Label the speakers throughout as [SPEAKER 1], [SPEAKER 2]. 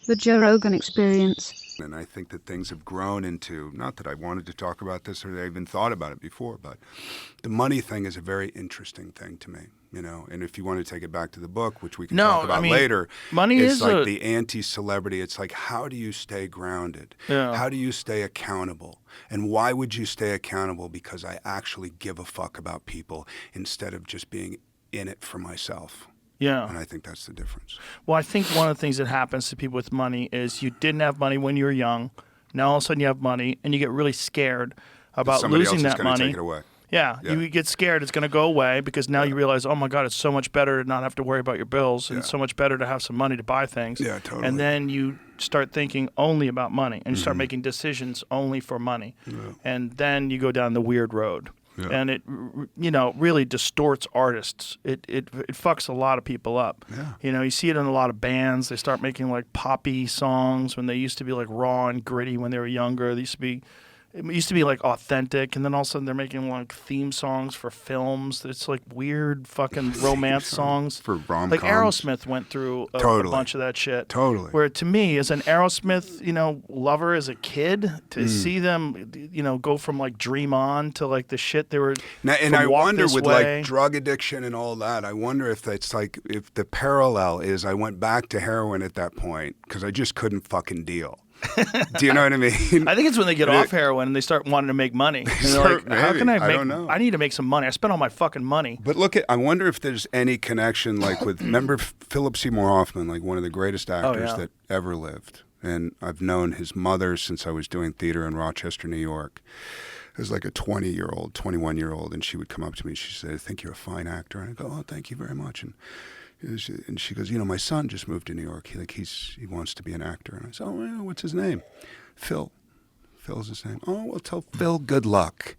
[SPEAKER 1] The Joe Rogan Experience.
[SPEAKER 2] And I think that things have grown into, not that I wanted to talk about this or I even thought about it before, but the money thing is a very interesting thing to me, you know. And if you want to take it back to the book, which we can talk about later,
[SPEAKER 3] money
[SPEAKER 2] it's
[SPEAKER 3] is
[SPEAKER 2] like the anti-celebrity. It's like, how do you stay grounded?
[SPEAKER 3] Yeah.
[SPEAKER 2] How do you stay accountable? And why would you stay accountable? Because I actually give a fuck about people instead of just being in it for myself.
[SPEAKER 3] Yeah.
[SPEAKER 2] And I think that's the difference.
[SPEAKER 3] Well, I think one of the things that happens to people with money is you didn't have money when you were young. Now all of a sudden you have money and you get really scared about losing that money.
[SPEAKER 2] Take it away.
[SPEAKER 3] Yeah, you get scared it's going to go away because now you realize, oh my God, it's so much better to not have to worry about your bills and it's so much better to have some money to buy things.
[SPEAKER 2] Yeah, totally.
[SPEAKER 3] And then you start thinking only about money and you start making decisions only for money. Yeah. And then you go down the weird road. Yeah. And it, you know, really distorts artists. It fucks a lot of people up. Yeah. You know, you see it in a lot of bands. They start making like poppy songs when they used to be like raw and gritty when they were younger. It used to be like authentic, and then all of a sudden they're making like theme songs for films. It's like weird fucking romance songs.
[SPEAKER 2] For rom-coms.
[SPEAKER 3] Like Aerosmith went through a bunch of that shit.
[SPEAKER 2] Totally.
[SPEAKER 3] Where to me, as an Aerosmith, you know, lover as a kid, to see them, you know, go from like Dream On to like the shit they were.
[SPEAKER 2] Now, and I wonder with like drug addiction and all that, I wonder if that's like, if the parallel is I went back to heroin at that point because I just couldn't fucking deal. Do you know what I mean?
[SPEAKER 3] I think it's when they get off heroin and they start wanting to make money. And they're like, how can I don't know. I need to make some money. I spent all my fucking money.
[SPEAKER 2] But look I wonder if there's any connection like with, remember Philip Seymour Hoffman, like one of the greatest actors that ever lived. And I've known his mother since I was doing theater in Rochester, New York. I was like a 20-year-old, 21-year-old, and she would come up to me and she said, I think you're a fine actor. And I go, oh, thank you very much. And she goes, you know, my son just moved to New York. He wants to be an actor. And I said, oh, yeah, what's his name? Phil. Phil's his name. Oh, well, tell Phil good luck.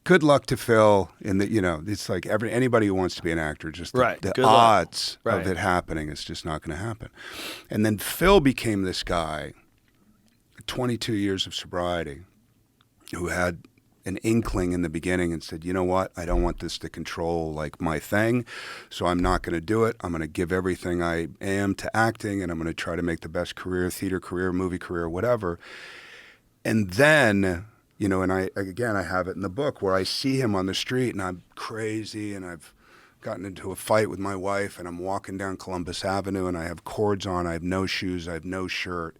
[SPEAKER 2] Good luck to Phil. And you know, it's like anybody who wants to be an actor, just the odds of it happening is just not going to happen. And then Phil became this guy, 22 years of sobriety, who had an inkling in the beginning and said, you know what, I don't want this to control like my thing, so I'm not going to do it. I'm going to give everything I am to acting, and I'm going to try to make the best career, theater career, movie career, whatever. And then, you know, and I have it in the book where I see him on the street and I'm crazy and I've gotten into a fight with my wife and I'm walking down Columbus Avenue and I have cords on, I have no shoes, I have no shirt.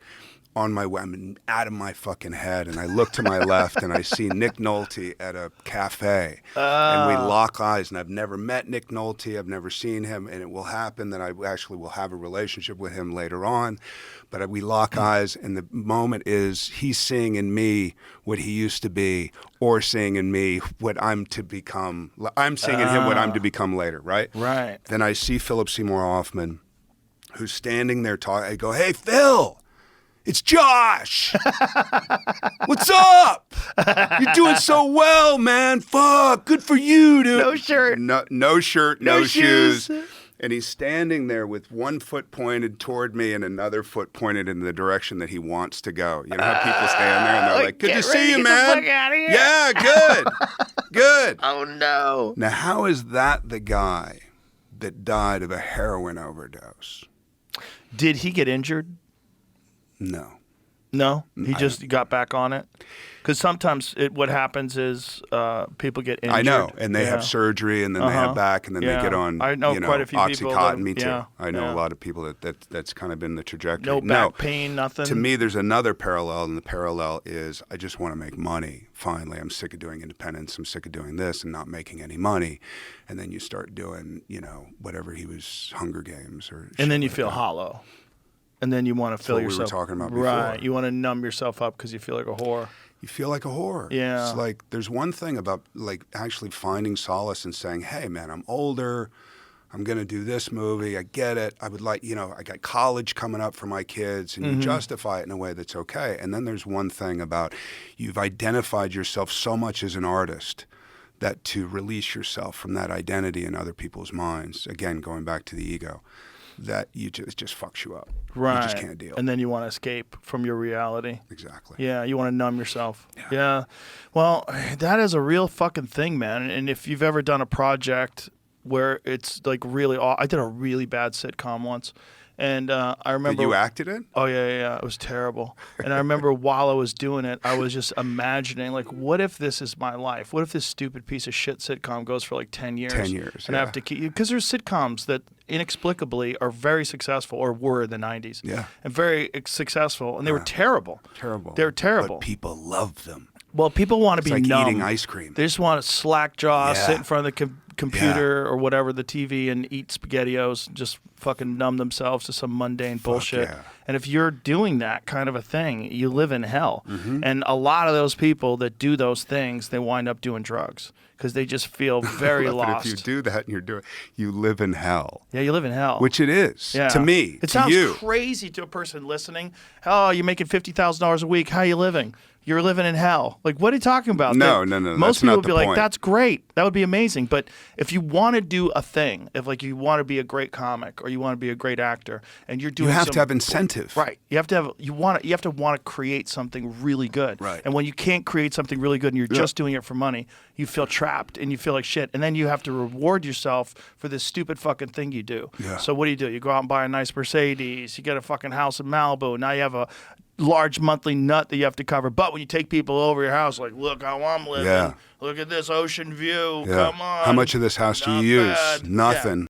[SPEAKER 2] On my way, I'm out of my fucking head, and I look to my left, and I see Nick Nolte at a cafe, and we lock eyes, and I've never met Nick Nolte, I've never seen him, and it will happen that I actually will have a relationship with him later on, but we lock eyes, and the moment is he's seeing in me what he used to be, or seeing in me what I'm to become. I'm seeing in him what I'm to become later, right?
[SPEAKER 3] Right.
[SPEAKER 2] Then I see Philip Seymour Hoffman, who's standing there talking. I go, hey, Phil! It's Josh. What's up? You're doing so well, man. Fuck. Good for you, dude.
[SPEAKER 3] No shirt.
[SPEAKER 2] No shirt, no shoes. And he's standing there with one foot pointed toward me and another foot pointed in the direction that he wants to go. You know how people stand there and they're like, good to see you, man.
[SPEAKER 3] Get the fuck out of here.
[SPEAKER 2] Yeah, good. Good.
[SPEAKER 3] Oh, no.
[SPEAKER 2] Now, how is that the guy that died of a heroin overdose?
[SPEAKER 3] Did he get injured?
[SPEAKER 2] No.
[SPEAKER 3] No? He just got back on it? Because sometimes what happens is people get injured.
[SPEAKER 2] I know, and they have surgery, and then they have back, and then they get on
[SPEAKER 3] I know quite a few
[SPEAKER 2] Oxycontin.
[SPEAKER 3] People
[SPEAKER 2] Me too.
[SPEAKER 3] Yeah,
[SPEAKER 2] I know a lot of people that's kind of been the trajectory.
[SPEAKER 3] No back pain, nothing?
[SPEAKER 2] To me, there's another parallel, and the parallel is I just want to make money. Finally, I'm sick of doing independence. I'm sick of doing this and not making any money. And then you start doing, you know, whatever he was, Hunger Games.
[SPEAKER 3] And then you feel hollow. And then you want to fill yourself.
[SPEAKER 2] That's what we were talking about before.
[SPEAKER 3] Right. You want to numb yourself up because you feel like a whore.
[SPEAKER 2] You feel like a whore.
[SPEAKER 3] Yeah.
[SPEAKER 2] It's like there's one thing about like actually finding solace and saying, hey, man, I'm older. I'm going to do this movie. I get it. I would like, you know, I got college coming up for my kids, and you justify it in a way that's okay. And then there's one thing about you've identified yourself so much as an artist that to release yourself from that identity in other people's minds, again, going back to the ego, that it just fucks you up.
[SPEAKER 3] Right.
[SPEAKER 2] You just can't deal.
[SPEAKER 3] And then you want to escape from your reality.
[SPEAKER 2] Exactly.
[SPEAKER 3] Yeah, you want to numb yourself. Yeah. Well, that is a real fucking thing, man. And if you've ever done a project where it's like really, I did a really bad sitcom once, And I remember.
[SPEAKER 2] That you acted in?
[SPEAKER 3] Oh, yeah. It was terrible. And I remember while I was doing it, I was just imagining, like, what if this is my life? What if this stupid piece of shit sitcom goes for like 10 years?
[SPEAKER 2] 10 years,
[SPEAKER 3] and I have to keep, because there's sitcoms that inexplicably are very successful, or were in the 90s.
[SPEAKER 2] Yeah.
[SPEAKER 3] And very successful. And they were terrible.
[SPEAKER 2] Terrible.
[SPEAKER 3] They were terrible.
[SPEAKER 2] But people love them.
[SPEAKER 3] Well, people want to be
[SPEAKER 2] like
[SPEAKER 3] numb.
[SPEAKER 2] eating ice cream.
[SPEAKER 3] They just want to slack jaw, sit in front of the computer or whatever, the TV, and eat SpaghettiOs, just fucking numb themselves to some mundane bullshit.
[SPEAKER 2] Yeah.
[SPEAKER 3] And if you're doing that kind of a thing, you live in hell.
[SPEAKER 2] Mm-hmm.
[SPEAKER 3] And a lot of those people that do those things, they wind up doing drugs because they just feel very lost.
[SPEAKER 2] But if you do that and you live in hell.
[SPEAKER 3] Yeah, you live in hell.
[SPEAKER 2] Which it is, to me,
[SPEAKER 3] It
[SPEAKER 2] to
[SPEAKER 3] sounds
[SPEAKER 2] you.
[SPEAKER 3] crazy to a person listening. Oh, you're making $50,000 a week. How are you living? You're living in hell. Like, what are you talking about?
[SPEAKER 2] No.
[SPEAKER 3] Most
[SPEAKER 2] that's
[SPEAKER 3] people
[SPEAKER 2] not
[SPEAKER 3] would be
[SPEAKER 2] the
[SPEAKER 3] like,
[SPEAKER 2] point.
[SPEAKER 3] that's great. That would be amazing. But if you want to do a thing, if like you want to be a great comic or you want to be a great actor, and you're doing,
[SPEAKER 2] You have to have incentive.
[SPEAKER 3] Right. You have to want to create something really good.
[SPEAKER 2] Right.
[SPEAKER 3] And when you can't create something really good and you're just doing it for money, you feel trapped and you feel like shit. And then you have to reward yourself for this stupid fucking thing you do.
[SPEAKER 2] Yeah.
[SPEAKER 3] So what do? You go out and buy a nice Mercedes. You get a fucking house in Malibu. Now you have a large monthly nut that you have to cover. But when you take people over your house, like, look how I'm living.
[SPEAKER 2] Yeah.
[SPEAKER 3] Look at this ocean view.
[SPEAKER 2] Yeah.
[SPEAKER 3] Come on.
[SPEAKER 2] How much of this house do
[SPEAKER 3] Not
[SPEAKER 2] you use?
[SPEAKER 3] bad.
[SPEAKER 2] Nothing.